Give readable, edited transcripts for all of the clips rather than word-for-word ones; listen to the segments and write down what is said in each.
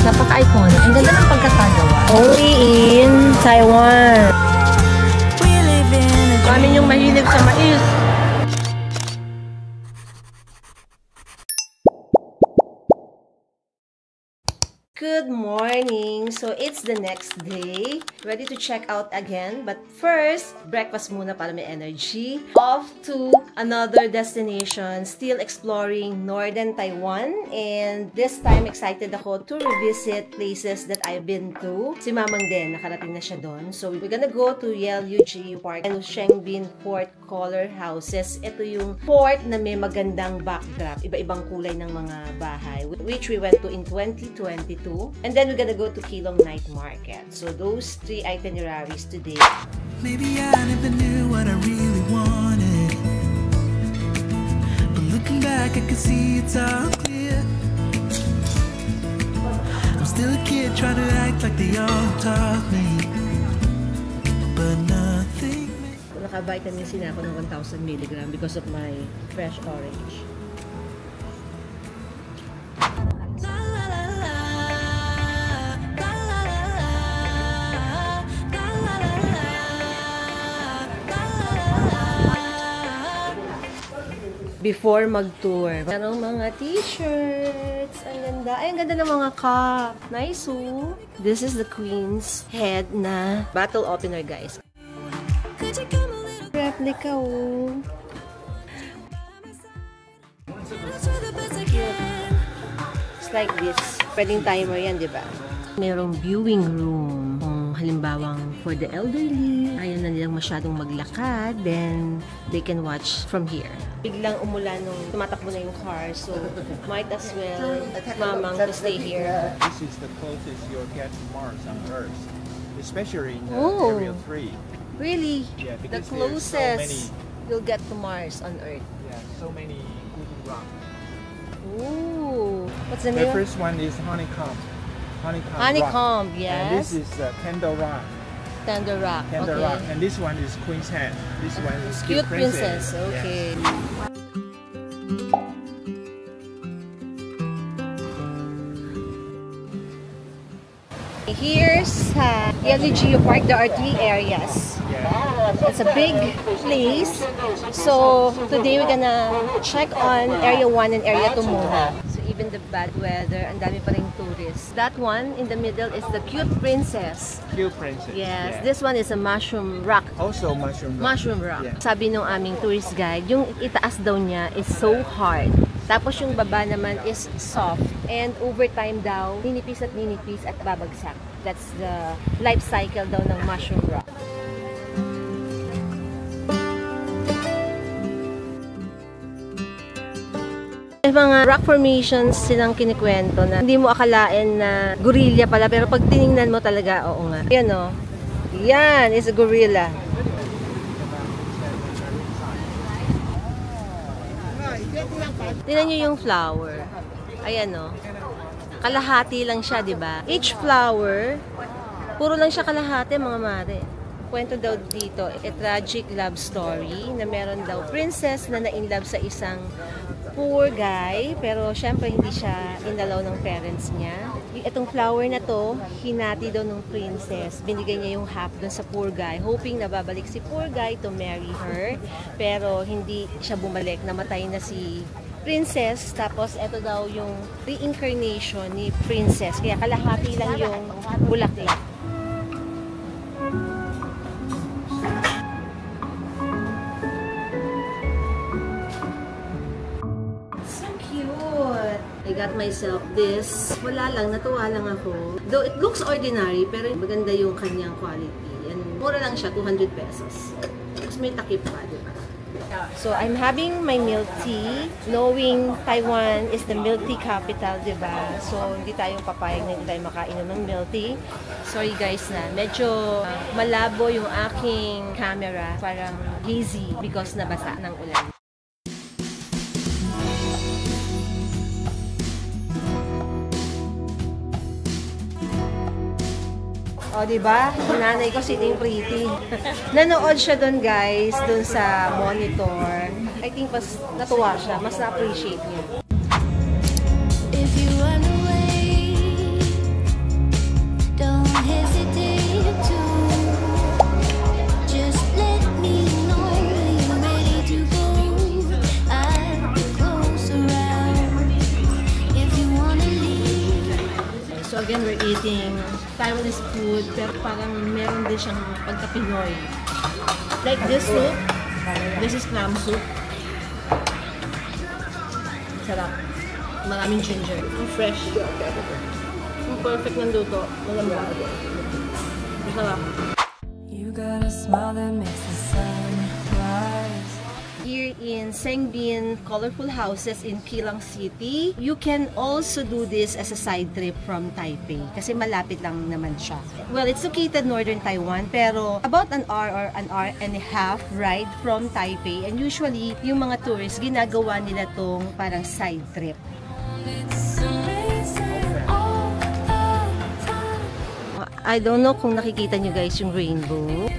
Napaka-iconic. Ang ganda ng pagkakagawa. Only in Taiwan. Kami yung mahilig sa mais. Good morning! So, it's the next day. Ready to check out again. But first, breakfast muna para may energy. Off to another destination. Still exploring northern Taiwan. And this time, excited ako to revisit places that I've been to. Si Mamang din, nakarating na siya doon. So, we're gonna go to Yelyu Park and Shengbin Port Color Houses. Ito yung port na may magandang backdrop. Iba-ibang kulay ng mga bahay. Which we went to in 2022. And then we're gonna go to Keelung Night Market. So those 3 itineraries today. Maybe I never knew what I really wanted, but looking back I can see it's all clear. I'm still a kid trying to act like they all taught me, but nothing. Naka-vitamin C na ako ng 1,000 mg because of my fresh orange. Before mag-tour. Merong mga t-shirts. Ang ganda. Ay, ang ganda ng mga cup. Nice, oh. This is the Queen's head na bottle opener, guys. Replica, oh. It's like this. Pwedeng timer yan, di ba? Merong viewing room. Kung halimbawang for the elderly, ayaw na nilang masyadong maglakad, then they can watch from here. Biglang umulan nung tumatakbo na yung car, so might as well Mamang to stay here. This is the closest you'll get to Mars on Earth, especially in Area 3. Really? Yeah, the because closest you'll get to Mars on Earth. Yeah, so many good rocks. Ooh, what's the name? The first one is honeycomb. Honeycomb, rock. yes. And this is Candle Rock. Candle Rock. Candle okay. Rock. And this one is Queen's Head. This one is Cute Princess. Okay. Yeah. Here's Yelyu Park. There are 3 areas. Yeah. It's a big place. So today we're gonna check on Area 1 and Area 2 muna. So even the bad weather, ang dami pa ring tourists. That one in the middle is the Cute Princess. Cute Princess. Yes. Yeah. This one is a Mushroom Rock. Also Mushroom Rock. Mushroom Rock. Yeah. Sabi nung aming tourist guide, yung itaas daw niya is so hard. Tapos yung baba naman is soft. And over time daw, ninipis at babagsak. That's the life cycle daw ng Mushroom Rock. May mga rock formations silang kinikwento na hindi mo akalain na gorilla pala, pero pag tiningnan mo talaga, oo nga. Yan o. Yan is a gorilla. Tingnan nyo yung flower. Ayan o. Kalahati lang siya, di ba? Each flower, puro lang siya kalahati, mga mare. Kwento daw dito, a tragic love story na meron daw princess na na-inlove sa isang poor guy, pero syempre hindi siya inalaw ng parents niya. Itong flower na to, hinati daw ng princess. Binigay niya yung half dun sa poor guy, hoping na babalik si poor guy to marry her. Pero hindi siya bumalik, namatay na si princess. Tapos ito daw yung reincarnation ni princess. Kaya kalahati lang yung bulaklak. I got myself this. Wala lang, natuwa lang ako. Though it looks ordinary, pero maganda yung kanyang quality. And mura lang siya, 200 pesos. Tapos may takip pa, di ba? So, I'm having my milk tea, knowing Taiwan is the milk tea capital, di ba? So, hindi tayo papayag na hindi tayo makainom ng milk tea. Sorry guys na, medyo malabo yung aking camera. Parang hazy because nabasa ng ulan. O, diba? Nanay ko sitting pretty. Nanood siya doon, guys, doon sa monitor. I think mas natuwa siya. Mas na-appreciate niya. If you run away, Again, we're eating Taiwanese food, pero parang meron din siyang pagka-Pinoy. Like this soup, this is clam soup. Sarap. Maraming ginger. Ang fresh. Ang perfect ng luto. Malambot. Masarap. You got a smile that makes the sun rise. Here in Sengbin Colorful Houses in Keelung City, you can also do this as a side trip from Taipei kasi malapit lang naman siya. Well, it's located northern Taiwan pero about an hour or an hour and a half ride from Taipei, and usually yung mga tourists ginagawa nila tong parang side trip. It's amazing all the time. I don't know kung nakikita nyo guys yung rainbow.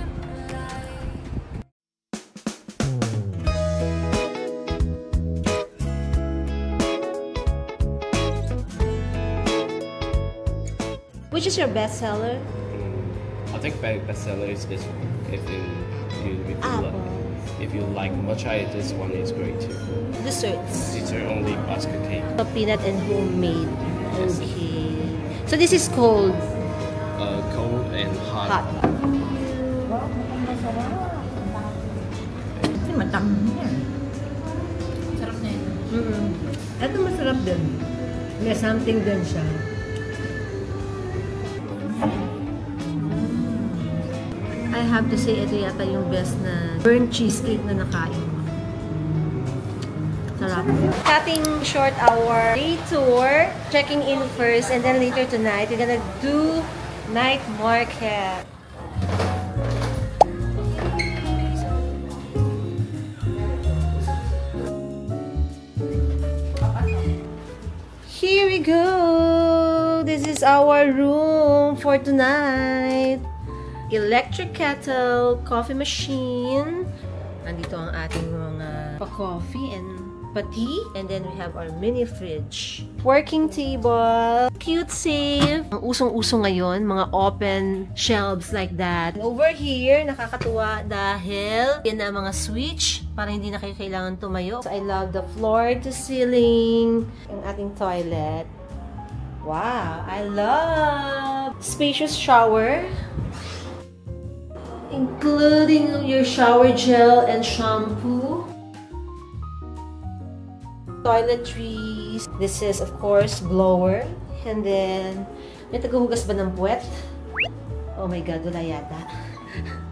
Which is your best seller? I think bestseller is this one. If you like matcha, this one is great too. Desserts. It's only basket cake. Peanut and homemade. Okay. So this is cold. Cold and hot. Matamis yan. Sarap na yun. Ito masarap din. May something din siya. I have to say, ito yata yung best na burnt cheesecake na nakain ko. Sarap. Cutting short our day tour. Checking in first, and then later tonight, we're gonna do night market. Here we go! This is our room for tonight. Electric kettle, coffee machine. Nandito ang ating mga pa-coffee and pa-tea. And then we have our mini fridge. Working table. Cute safe. Ang usong-uso ngayon, mga open shelves like that. And over here, nakakatuwa dahil yan na mga switch para hindi na kayo kailangan tumayo. So I love the floor to ceiling. Ang ating toilet. Wow! I love spacious shower. Including your shower gel and shampoo. Toiletries. This is, of course, blower. And then, may tagahugas ba ng puwet? Oh my God, wala yata.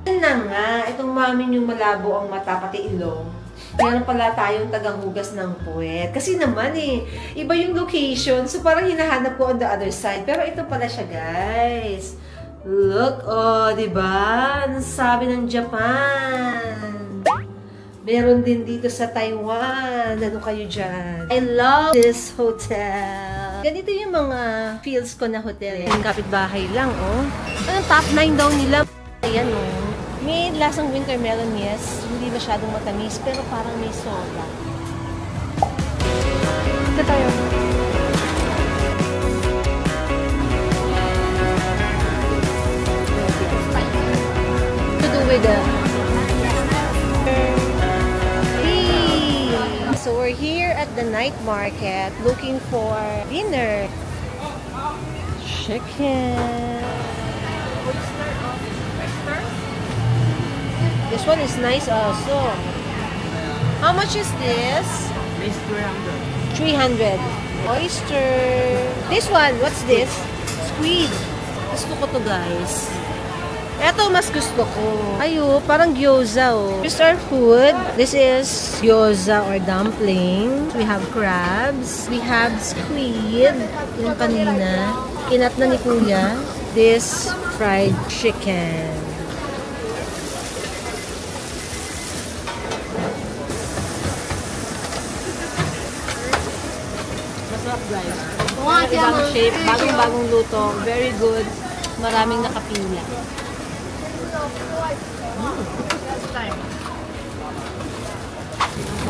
Yan na nga, itong mamin yung malabo ang mata, pati ilong. Meron pala tayong tagahugas ng puwet. Kasi naman iba yung location. So parang hinahanap ko on the other side. Pero ito pala siya, guys. Look, oh, diba? Ang sabi ng Japan. Meron din dito sa Taiwan. Ano kayo dyan? I love this hotel. Ganito yung mga feels ko na hotel. Yung kapitbahay lang, oh. Anong top 9 daw nila? Ayan, oh. May lasang winter melon, yes. Hindi masyadong matamis, pero parang may soda. Ito tayo. With the so we're here at the night market looking for dinner. Chicken. This one is nice also. How much is this? It's 300. Oyster. This one, what's this? Squid. Gusto ko to, guys. Ito, mas gusto ko. Ayo, parang gyoza, oh. Here's our food. This is gyoza or dumpling. We have crabs. We have squid. Yung kanina. Kinat na ni Kuya. This fried chicken. Masarap, guys. Bagong shape, bagong luto. Very good. Maraming nakapila.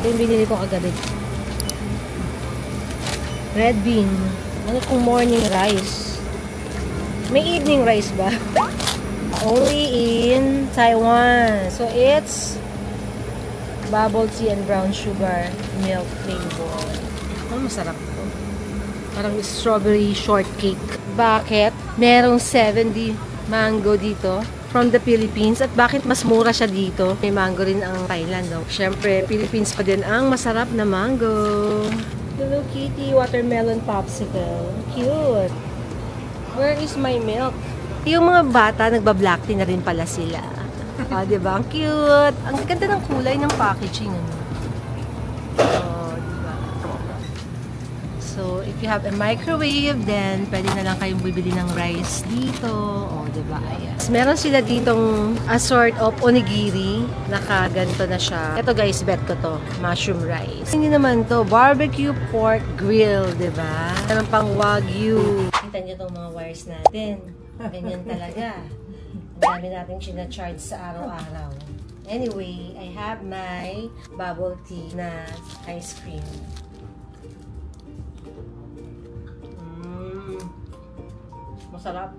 Ito yung binili ko kagabi. Red bean. Ano kung morning rice? May evening rice ba? Only in Taiwan. So it's bubble tea and brown sugar milk flavor. Oh, masarap to. Parang strawberry shortcake. Bakit? Merong 70 mango dito from the Philippines. At bakit mas mura siya dito? May mango rin ang Thailand, no? Siyempre, Philippines pa din ang masarap na mango. Hello Kitty, watermelon popsicle. Cute. Where is my milk? Yung mga bata, nagba-black tea na rin pala sila. Diba? Ang cute. Ang ganda ng kulay ng packaging. Ano? Diba? So, if you have a microwave, then pwede na lang kayong bibili ng rice dito. Diba? Ayan. Meron sila ditong a sort of onigiri. Nakaganto na siya. Ito guys, bet ko to. Mushroom rice. Hindi naman to. Barbecue pork grill, diba? Meron pang wagyu. Kita nyo itong mga wires natin. Ganyan talaga. Ang dami natin sinacharge sa araw-araw. Anyway, I have my bubble tea na ice cream. Masarap.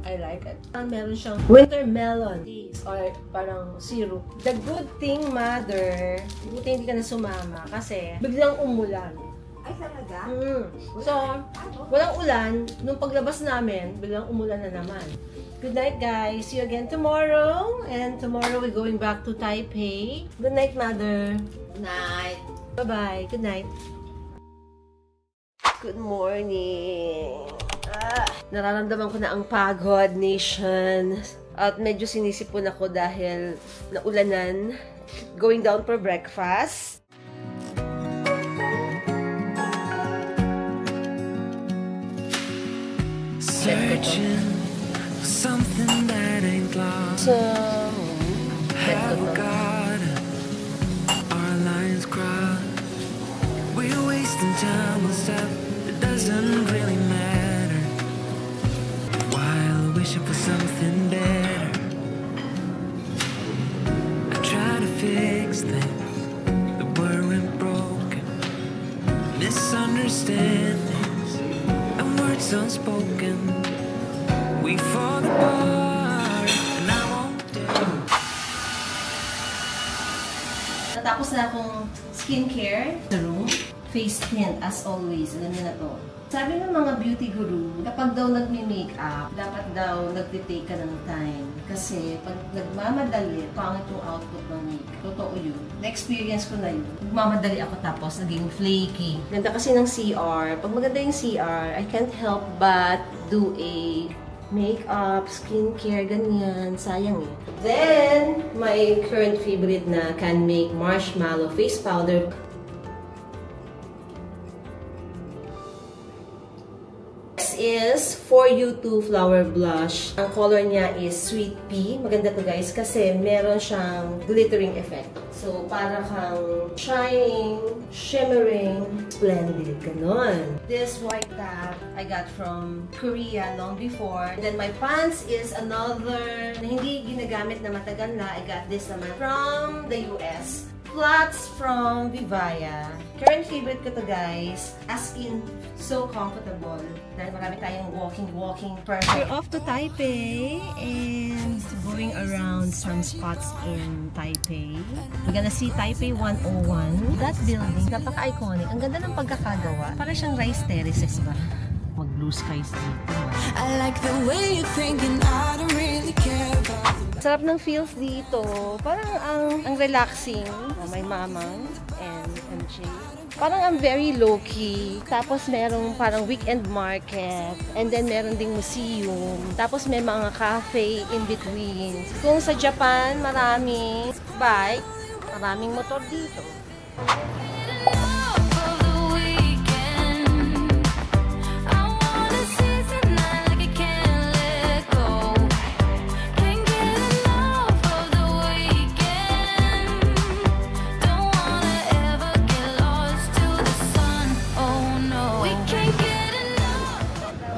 I like it. Meron siyang winter melon or parang syrup. The good thing, mother, buti hindi ka na sumama kasi biglang umulan. Ay, talaga? So, walang ulan. Nung paglabas namin, biglang umulan na naman. Good night, guys. See you again tomorrow. And tomorrow, we're going back to Taipei. Good night, mother. Good night. Bye-bye. Good night. Good morning. Nararamdaman ko na ang pagod, nation. At medyo sinisipon ako dahil naulanan. Going down for breakfast. Searching for something that ain't lost. Have God, our lines crossed. We're wasting time on stuff that doesn't really matter, while wishing for something better. I try to fix things that weren't broken, misunderstandings and words unspoken. We fall apart, and I won't dare. Natapos na akong skincare. The room. Face tint, as always. Alam niyo na to. Sabi ng mga beauty guru, kapag daw nagme-makeup, dapat daw nagtitake ka ng time. Kasi pag nagmamadali, pangit yung output ng makeup. Totoo yun. Na-experience ko na yun. Nagmamadali ako tapos naging flaky. Ganda kasi ng CR. Pag maganda yung CR, I can't help but do a makeup, skincare, ganyan. Sayang eh. Then, my current favorite na Can Make Marshmallow Face Powder. Is For You 2 Flower Blush. Ang color niya is Sweet Pea. Maganda to guys kasi meron siyang glittering effect. So, para kang shining, shimmering, splendid. Ganon. This white top I got from Korea long before. And then my pants is another na hindi ginagamit na matagal na. I got this naman from the US. Flats from Vivaya. Current favorite ko to guys. As in, so comfortable. Dahil marami tayong walking, perfect. We're off to Taipei and going around some spots in Taipei. We're gonna see Taipei 101. That building, napaka-iconic. Ang ganda ng pagkakagawa. Para siyang rice terraces ba? Mag-blue skies dito. I like the way you're thinking, I don't really care about the Sarap ng feels dito. Parang ang relaxing. May mamang and MJ. Parang ang very low-key. Tapos merong parang weekend market. And then meron ding museum. Tapos may mga cafe in between. Kung sa Japan, maraming bike, maraming motor dito.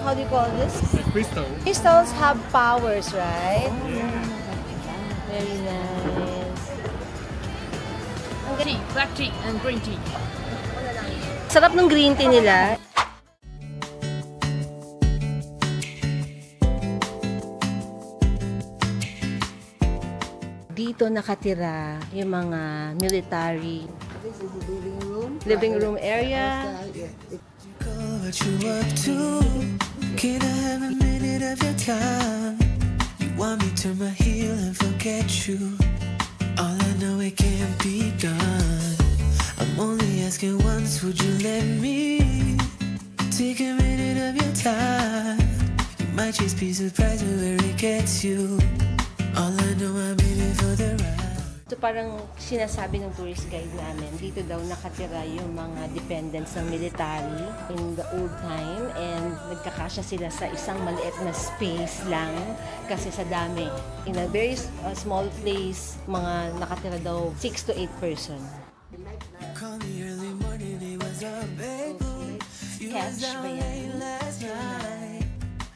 How do you call this? Crystal. Crystals have powers, right? Very nice. Tea, black tea and green tea. Sarap ng green tea nila. Dito nakatira yung mga military. This is the living room. Living room area. Covered what you up to. Can I have a minute of your time? You want me to turn my heel and forget you? All I know, it can't be done. I'm only asking once, would you let me take a minute of your time? You might just be surprised with where it gets you. All I know, I'm in it for the ride. So parang sinasabi ng tourist guide namin, dito daw nakatira yung mga dependents ng military in the old time, and nagkakasya sila sa isang maliit na space lang kasi sa dami. In a very small place, mga nakatira daw 6 to 8 person. Call me early morning, it was a big you Catch was out ba yan? late last night.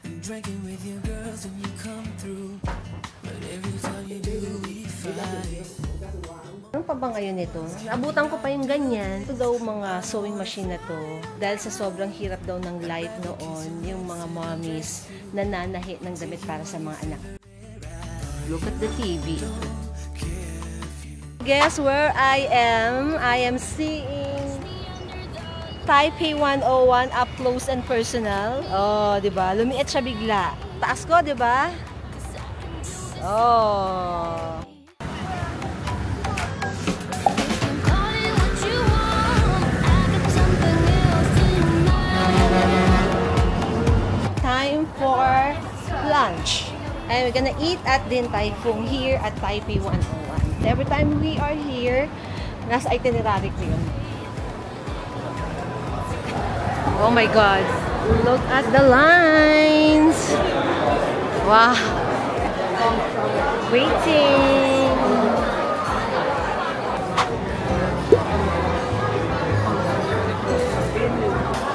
I'm drinking with your girls and you come through, but every time you do, we fight. Ano pa ba ngayon ito? Naabutan ko pa yung ganyan. Ito daw mga sewing machine na to. Dahil sa sobrang hirap daw ng life noon, yung mga mommies nananahi ng damit para sa mga anak. Look at the TV. Guess where I am? I am seeing Taipei 101 up close and personal. Oh, di ba? Lumiit siya bigla. Taas ko, di ba? Oh. Time for lunch. And we're gonna eat at Din Tai Fung here at Taipei 101. Every time we are here, nasa itinerary ko yun. Oh my God! Look at the lines! Wow! Waiting!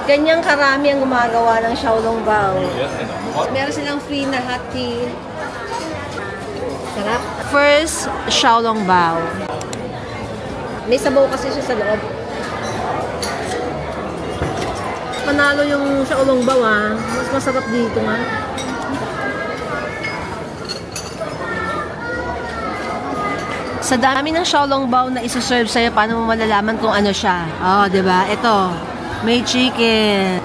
Ganyang karami ang gumagawa ng Xiaolongbao. Meron silang free na hot tea. Sarap. First, Xiaolongbao. May sabaw kasi siya sa loob. Panalo yung Xiaolongbao ah. Mas masarap dito nga. Sa dami ng Xiaolongbao na isuserve sa'yo, paano mo malalaman kung ano siya? Oh, diba? Ito. May chicken.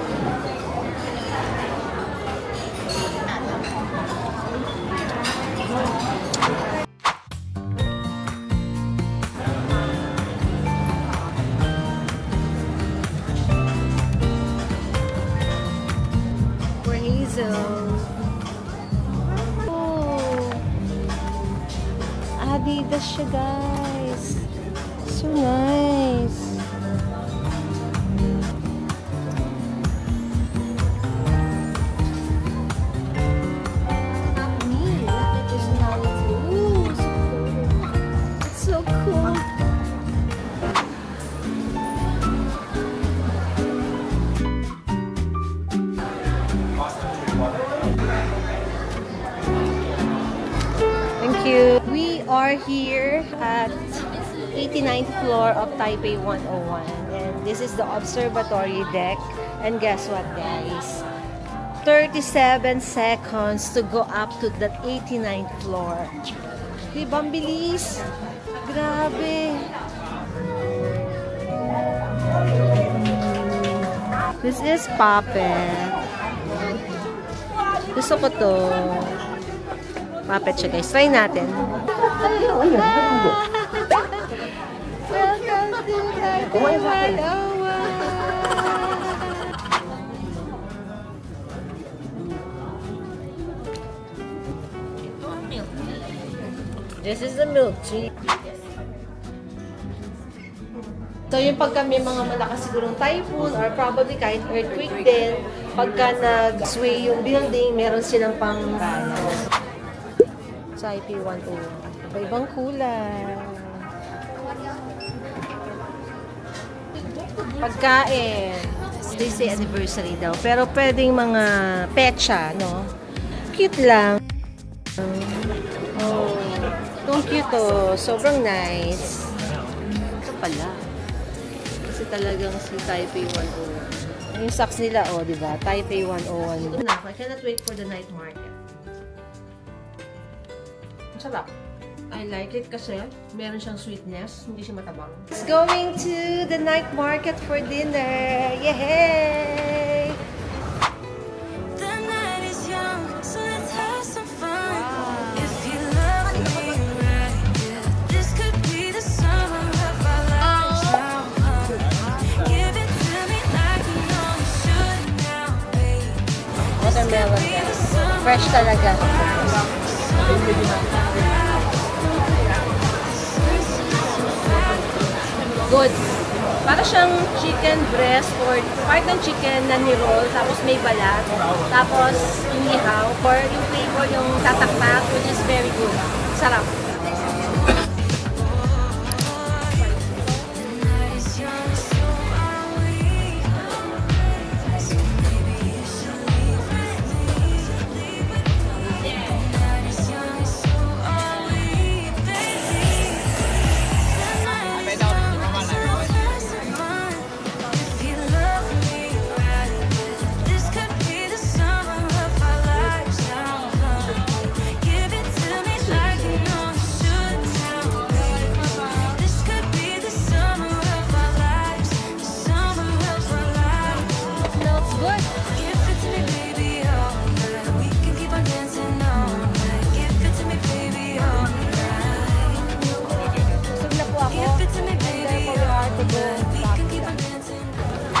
For Hazel. Oh. Adidas siya, guys. So nice. We are here at 89th floor of Taipei 101, and this is the observatory deck. And guess what, guys? 37 seconds to go up to that 89th floor. Diba, ang bilis? Grabe. This is Puppet. Gusto ko to. Puppet siya, guys. Try natin. Welcome to Taipei 101. This is the milk tea. So, yung pagka may mga malakas sigurong typhoon or probably kahit earthquake din, pagka nag-sway yung building, meron silang pang-balance. Taipei 101. Iba-ibang kulay. Pagkain. They say anniversary daw. Pero pwedeng mga petsa, no? Cute lang. Oh. Itong cute, oh. Sobrang nice. Ito pala. Kasi talagang si Taipei 101. Yung socks nila, oh, diba? Taipei 101. I cannot wait for the night market. Sarap. I like it kasi meron siyang sweetness, hindi siya matabang. It's going to the night market for dinner. Yay! Watermelon. Fresh talaga. Good. Para siyang chicken breast or part ng chicken na ni-roll, tapos may balat, tapos inihaw, or yung flavor yung tataktak, which is very good. Sarap.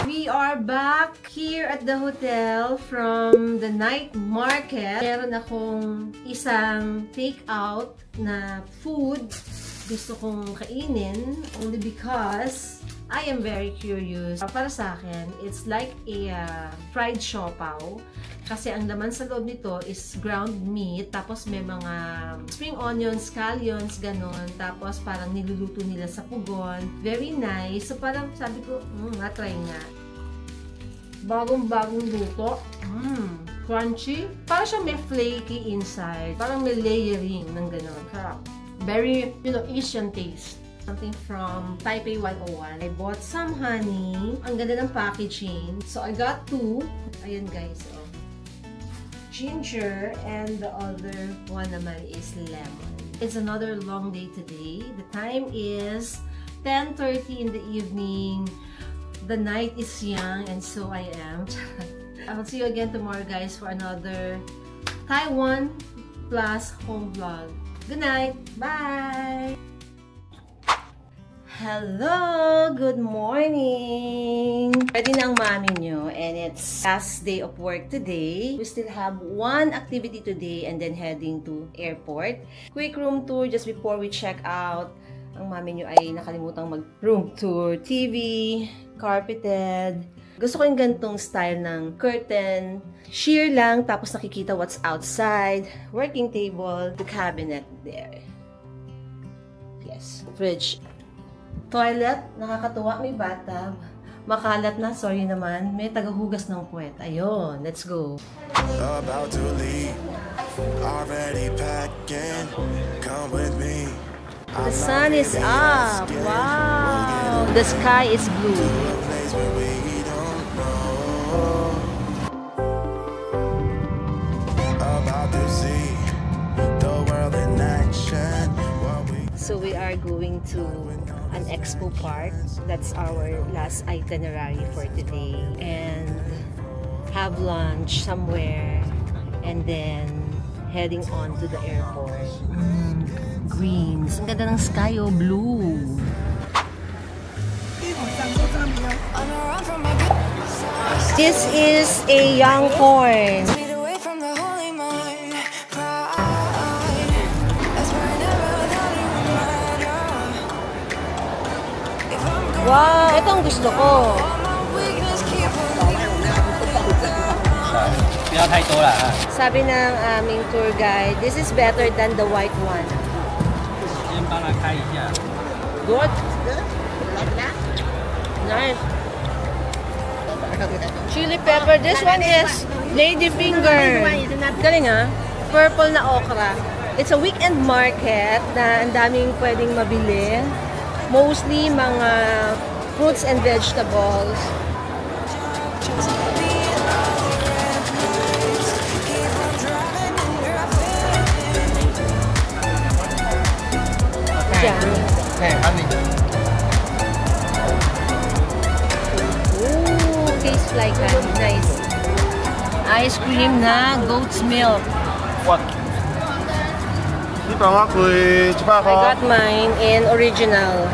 We are back here at the hotel from the night market. Meron akong isang take-out na food gusto kong kainin only because I am very curious. Para sa akin, it's like a fried siopaw. Kasi ang laman sa loob nito is ground meat, tapos may mga spring onions, scallions, ganon. Tapos parang niluluto nila sa pugon. Very nice. So parang sabi ko, na-try nga. Bagong-bagong luto. Crunchy. Parang siya may flaky inside. Parang may layering ng ganon. Sarap. Very, Asian taste. Something from Taipei 101. I bought some honey. Ang ganda ng packaging. So I got 2. Ayan guys. Ginger, and the other one naman is lemon. It's another long day today. The time is 10:30 in the evening. The night is young, and so I am. I'll see you again tomorrow, guys, for another Taiwan Plus home vlog. Good night. Bye. Hello! Good morning! Ready na ang mami nyo, and it's last day of work today. We still have one activity today and then heading to airport. Quick room tour just before we check out. Ang mami nyo ay nakalimutang mag-room tour. TV, carpeted. Gusto ko yung gantong style ng curtain. Sheer lang, tapos nakikita what's outside. Working table, the cabinet there. Yes, fridge. Toilet, nakakatuwa, may bathtub. Makalat na, sorry naman. May tagahugas ng puwet. Ayun, let's go. About to leave, already packing, come with me. The sun is up. Wow. The sky is blue. About to see the world in action. So we are going to an expo park. That's our last itinerary for today. And have lunch somewhere. And then heading on to the airport. Greens. Ang ganda ng sky, oh, blue. This is a young corn. Wow, ito ang gusto ko. Sabi ng aming tour guide, this is better than the white one. Good? Nice. Chili pepper. This one is ladyfinger. Galing ha? Purple na okra. It's a weekend market na ang daming pwedeng mabili. Mostly mga fruits and vegetables. Ooh, tastes like honey. Nice. Ice cream na goat's milk. What? I got mine in original.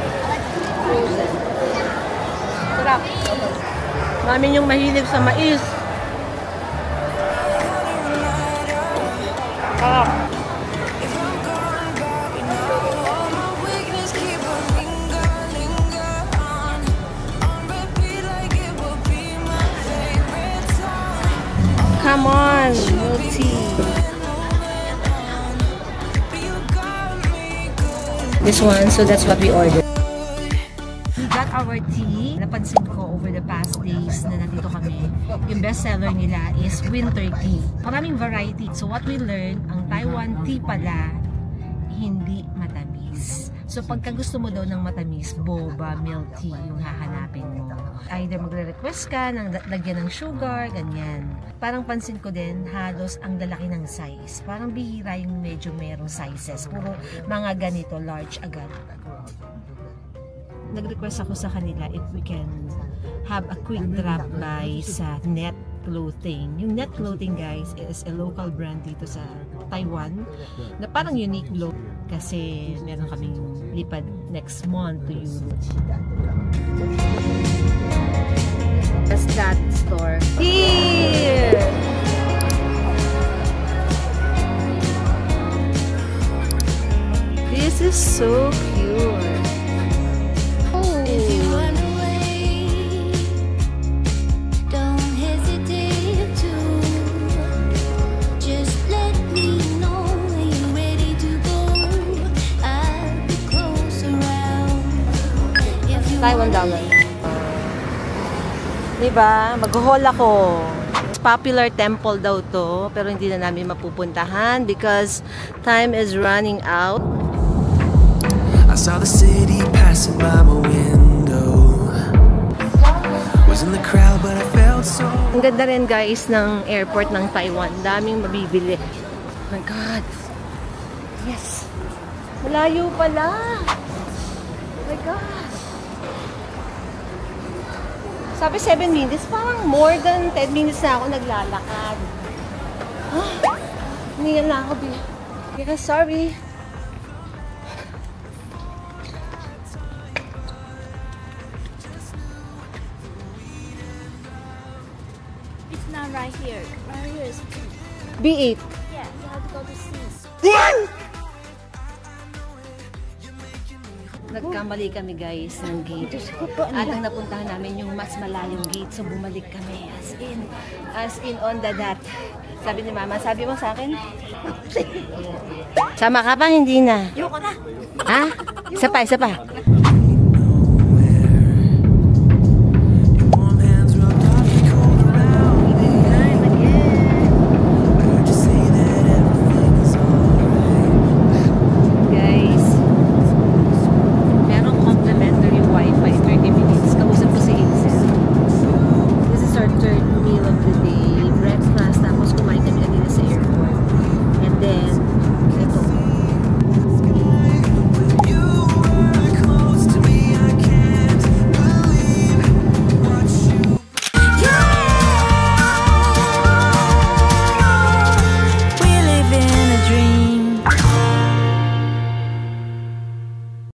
Frozen. Sarap. Mami yung mahilig sa mais. Come on, milk tea. This one, so that's what we ordered. We got our tea. Napansin ko over the past days na nandito kami, yung best seller nila is winter tea. Maraming variety. So what we learned, ang Taiwan tea pala, hindi matamis. So pagka gusto mo daw ng matamis, boba, milk tea yung hahanapin mo. Either magre-request ka ng lagyan ng sugar, ganyan. Parang pansin ko din, halos ang lalaki ng size. Parang bihira yung medyo merong sizes. Puro mga ganito, large agad. Nag-request ako sa kanila if we can have a quick drop by sa Net Clothing. Yung Net Clothing, guys, is a local brand dito sa Taiwan na parang unique look kasi meron kaming lipad next month to Europe. That's that store. Here! This is so cute. $1. Diba? Mag-haul ako. Popular temple daw to, pero hindi na namin mapupuntahan because time is running out. I saw the city passing by my window. Was in the crowd but I felt so. Ang ganda rin, guys, ng airport ng Taiwan. Daming mabibili. Oh my God. Yes. Malayo pala. Oh my God. Sabi 7 minutes, parang more than 10 minutes na ako naglalakad. Hindi na ako. Yeah, sorry. It's not right here. Right here is B8. yeah. You have to go to C. Nagkamali kami, guys, ng gate. At ang napuntahan namin yung mas malayong gate. So bumalik kami as in on the dot. Sabi ni Mama, sabi mo sa akin? Sama ka pa? Hindi na. Ayoko na. Ha? Isa pa, isa pa.